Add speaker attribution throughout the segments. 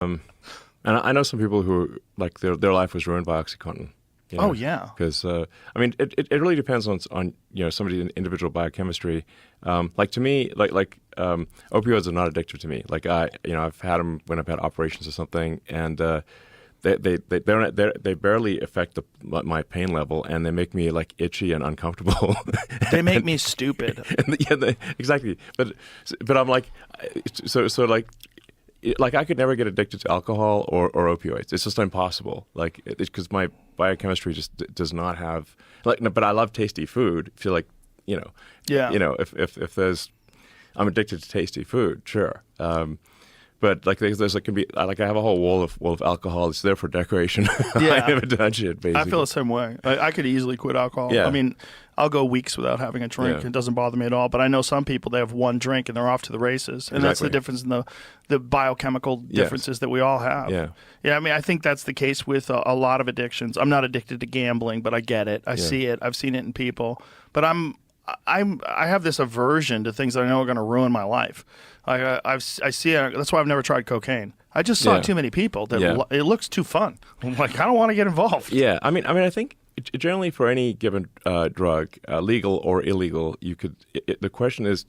Speaker 1: And I know some people who like their life was ruined by OxyContin. You know?
Speaker 2: Oh yeah,
Speaker 1: Because I mean, it really depends on somebody's individual biochemistry. Like to me, opioids are not addictive to me. Like I've had them when I've had operations or something, and they barely affect my pain level, and they make me like itchy and uncomfortable.
Speaker 2: they make me stupid.
Speaker 1: Exactly. But I'm like, so like I could never get addicted to alcohol or opioids. It's just impossible. Like because my biochemistry just does not have but I love tasty food. Feel like if there's I'm addicted to tasty food, sure. But like there's like can be like I have a whole wall of alcohol. It's there for decoration.
Speaker 2: Yeah.
Speaker 1: I never touch it. Basically,
Speaker 2: I feel the same way. I could easily quit alcohol.
Speaker 1: Yeah.
Speaker 2: I mean, I'll go weeks without having a drink.
Speaker 1: Yeah.
Speaker 2: It doesn't bother me at all. But I know some people, they have one drink and they're off to the races. And that's the difference in the biochemical differences that we all have.
Speaker 1: Yeah.
Speaker 2: Yeah, I mean, I think that's the case with a lot of addictions. I'm not addicted to gambling, but I get it. I see it. I've seen it in people. But I have this aversion to things that I know are going to ruin my life. I see it. That's why I've never tried cocaine. I just saw too many people that it looks too fun. I'm like, I don't want to get involved.
Speaker 1: Yeah, I mean, I think generally for any given drug, legal or illegal, you could. The question is,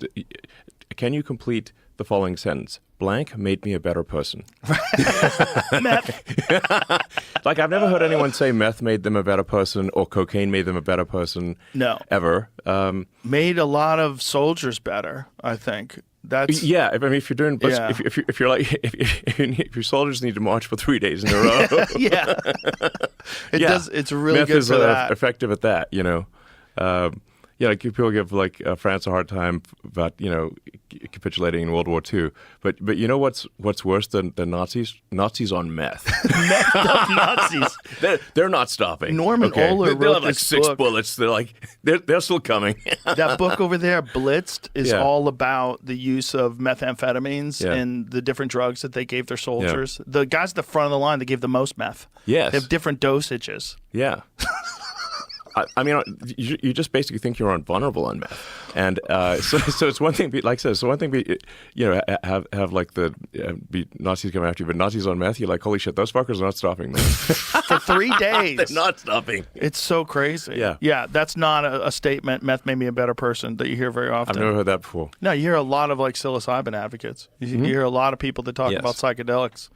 Speaker 1: can you complete the following sentence? Blank made me a better person.
Speaker 2: Meth.
Speaker 1: Like I've never heard anyone say meth made them a better person or cocaine made them a better person.
Speaker 2: No,
Speaker 1: ever.
Speaker 2: Made a lot of soldiers better, I think. That's
Speaker 1: I mean, if you're doing, if you're like, if your soldiers need to march for 3 days in a row,
Speaker 2: it does. It's really
Speaker 1: meth
Speaker 2: good
Speaker 1: is
Speaker 2: for that.
Speaker 1: Effective at that, like people give like France a hard time about capitulating in World War II, but you know what's worse than Nazis? Nazis on meth.
Speaker 2: Meth up Nazis.
Speaker 1: They're not stopping.
Speaker 2: Norman Ohler
Speaker 1: They'll
Speaker 2: wrote
Speaker 1: have like
Speaker 2: this
Speaker 1: 6
Speaker 2: book.
Speaker 1: bullets. They're still coming.
Speaker 2: That book over there, Blitzed, is all about the use of methamphetamines and the different drugs that they gave their soldiers. Yeah. The guys at the front of the line, they gave the most meth.
Speaker 1: Yes.
Speaker 2: They have different dosages.
Speaker 1: Yeah. I mean, you just basically think you're vulnerable on meth, and so it's one thing. Like I said, so one thing be have like be Nazis come after you, but Nazis on meth, you're like, holy shit, those fuckers are not stopping me
Speaker 2: for 3 days.
Speaker 1: They're not stopping.
Speaker 2: It's so crazy.
Speaker 1: Yeah.
Speaker 2: That's not a statement. Meth made me a better person that you hear very often.
Speaker 1: I've never heard that before.
Speaker 2: No, you hear a lot of like psilocybin advocates. You hear a lot of people that talk about psychedelics.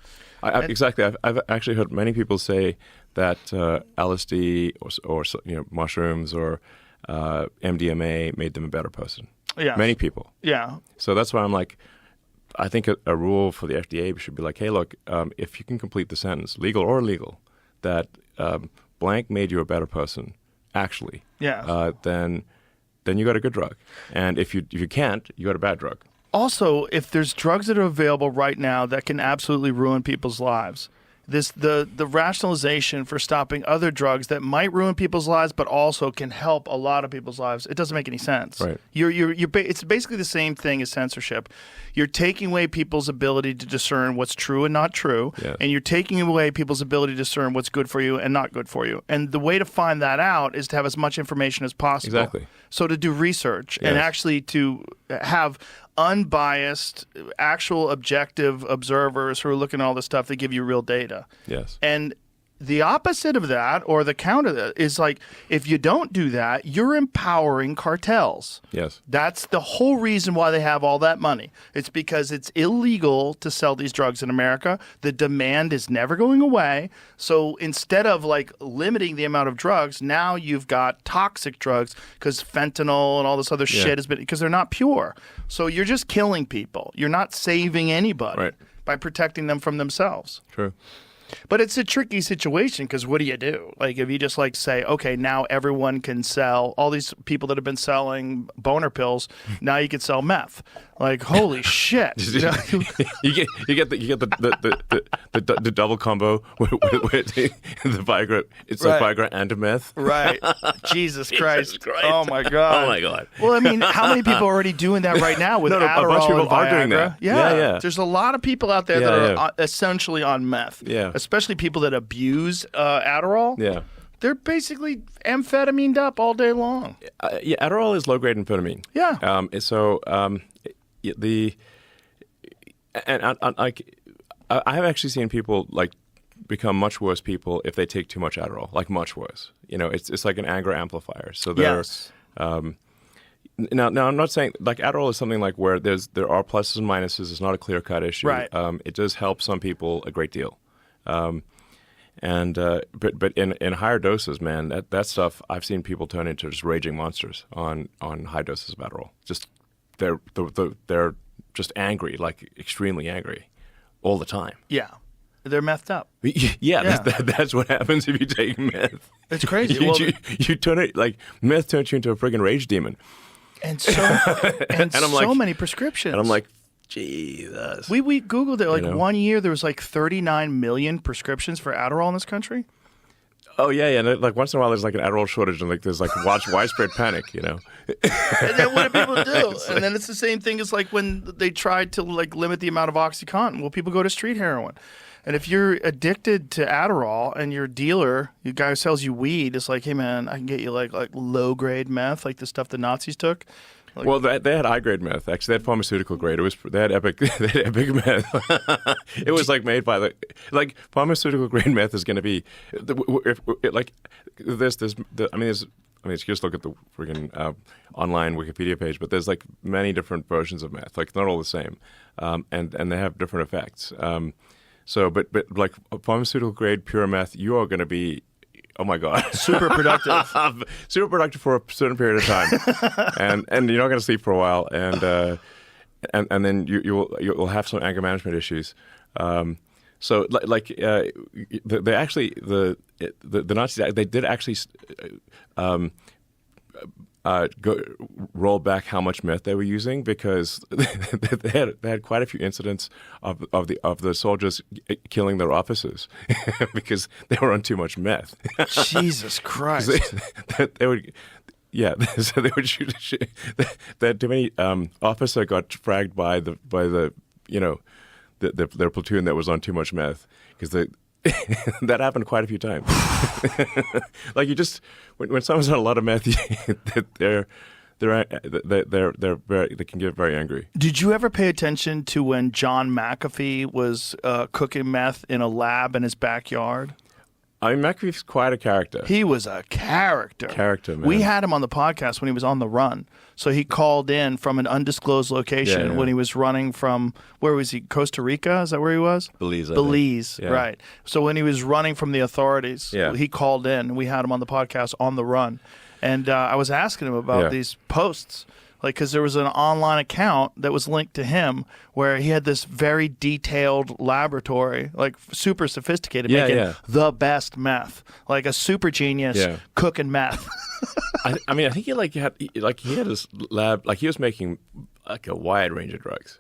Speaker 1: Exactly. I've actually heard many people say that LSD or mushrooms or MDMA made them a better person.
Speaker 2: Yeah.
Speaker 1: Many people.
Speaker 2: Yeah.
Speaker 1: So that's why I'm like, I think a rule for the FDA should be like, hey, look, if you can complete the sentence, legal or illegal, that blank made you a better person, actually, then you got a good drug. And if you can't, you got a bad drug.
Speaker 2: Also, if there's drugs that are available right now that can absolutely ruin people's lives, the rationalization for stopping other drugs that might ruin people's lives but also can help a lot of people's lives, it doesn't make any sense.
Speaker 1: Right.
Speaker 2: It's basically the same thing as censorship. You're taking away people's ability to discern what's true and not true, and you're taking away people's ability to discern what's good for you and not good for you. And the way to find that out is to have as much information as possible.
Speaker 1: Exactly.
Speaker 2: So to do research and actually to have unbiased, actual objective observers who are looking at all this stuff that give you real data.
Speaker 1: Yes.
Speaker 2: And the opposite of that, or the counter of that, is like, if you don't do that, you're empowering cartels.
Speaker 1: Yes.
Speaker 2: That's the whole reason why they have all that money. It's because it's illegal to sell these drugs in America. The demand is never going away. So instead of like limiting the amount of drugs, now you've got toxic drugs because fentanyl and all this other shit has been, because they're not pure. So you're just killing people. You're not saving anybody by protecting them from themselves.
Speaker 1: True.
Speaker 2: But it's a tricky situation because what do you do? Like if you just like say, okay, now everyone can sell, all these people that have been selling boner pills, now you can sell meth. Like holy shit!
Speaker 1: you get the double combo with the Viagra. It's like Viagra and meth.
Speaker 2: Right. Jesus Christ. Oh my God.
Speaker 1: Oh my God.
Speaker 2: Well, I mean, how many people are already doing that right now with Adderall
Speaker 1: a bunch of people
Speaker 2: and
Speaker 1: are
Speaker 2: Viagra?
Speaker 1: doing that. Yeah.
Speaker 2: There's a lot of people out there that are essentially on meth.
Speaker 1: Yeah.
Speaker 2: Especially people that abuse Adderall.
Speaker 1: Yeah.
Speaker 2: They're basically amphetamine up all day long.
Speaker 1: Adderall is low-grade amphetamine.
Speaker 2: Yeah.
Speaker 1: I have actually seen people like become much worse people if they take too much Adderall, like much worse. You know, it's like an anger amplifier. So they're
Speaker 2: Yes.
Speaker 1: now I'm not saying like Adderall is something like where there are pluses and minuses. It's not a clear cut issue.
Speaker 2: Right.
Speaker 1: It does help some people a great deal. But in higher doses, man, that stuff I've seen people turn into just raging monsters on high doses of Adderall. Just they're just angry, like extremely angry, all the time.
Speaker 2: Yeah. They're methed up.
Speaker 1: Yeah. That's what happens if you take meth.
Speaker 2: It's crazy.
Speaker 1: You turn it like meth turns you into a friggin' rage demon.
Speaker 2: And so and
Speaker 1: I'm
Speaker 2: so
Speaker 1: like-
Speaker 2: many prescriptions.
Speaker 1: And I'm like, Jesus.
Speaker 2: we Googled it. Like
Speaker 1: You know?
Speaker 2: 1 year, there was like 39 million prescriptions for Adderall in this country.
Speaker 1: Oh yeah. And like once in a while, there's like an Adderall shortage, and like there's like widespread panic. You know.
Speaker 2: And then what do people do? And then it's the same thing as like when they tried to like limit the amount of OxyContin. Well, people go to street heroin. And if you're addicted to Adderall and your dealer, your guy who sells you weed, is like, hey man, I can get you like low grade meth, like the stuff the Nazis took. Like,
Speaker 1: Well, they had high grade meth. Actually, they had pharmaceutical grade. They had epic meth. It was like made by like pharmaceutical grade meth is going to be just look at the freaking online Wikipedia page, but there's like many different versions of meth. Like not all the same, and they have different effects. But like pharmaceutical grade pure meth, you are going to be, oh my God,
Speaker 2: super productive.
Speaker 1: super productive for a certain period of time, and you're not going to sleep for a while, and then you'll have some anger management issues. So they actually the Nazis, they did actually roll back how much meth they were using, because they had quite a few incidents of the soldiers killing their officers because they were on too much meth.
Speaker 2: Jesus Christ.
Speaker 1: They would. Yeah, so they would shoot. That too many officer got fragged by the their platoon that was on too much meth, because that happened quite a few times. Like when someone's on a lot of meth, they can get very angry.
Speaker 2: Did you ever pay attention to when John McAfee was cooking meth in a lab in his backyard?
Speaker 1: I mean, McAfee's quite a character.
Speaker 2: He was a character.
Speaker 1: Man.
Speaker 2: We had him on the podcast when he was on the run. So he called in from an undisclosed location when he was running from, where was he? Costa Rica? Is that where he was?
Speaker 1: Belize, yeah.
Speaker 2: Right. So when he was running from the authorities, he called in, and we had him on the podcast on the run. And I was asking him about these posts, like, because there was an online account that was linked to him where he had this very detailed laboratory, like super sophisticated, making the best meth, like a super genius cooking meth.
Speaker 1: I mean, I think he had this lab, like he was making like a wide range of drugs.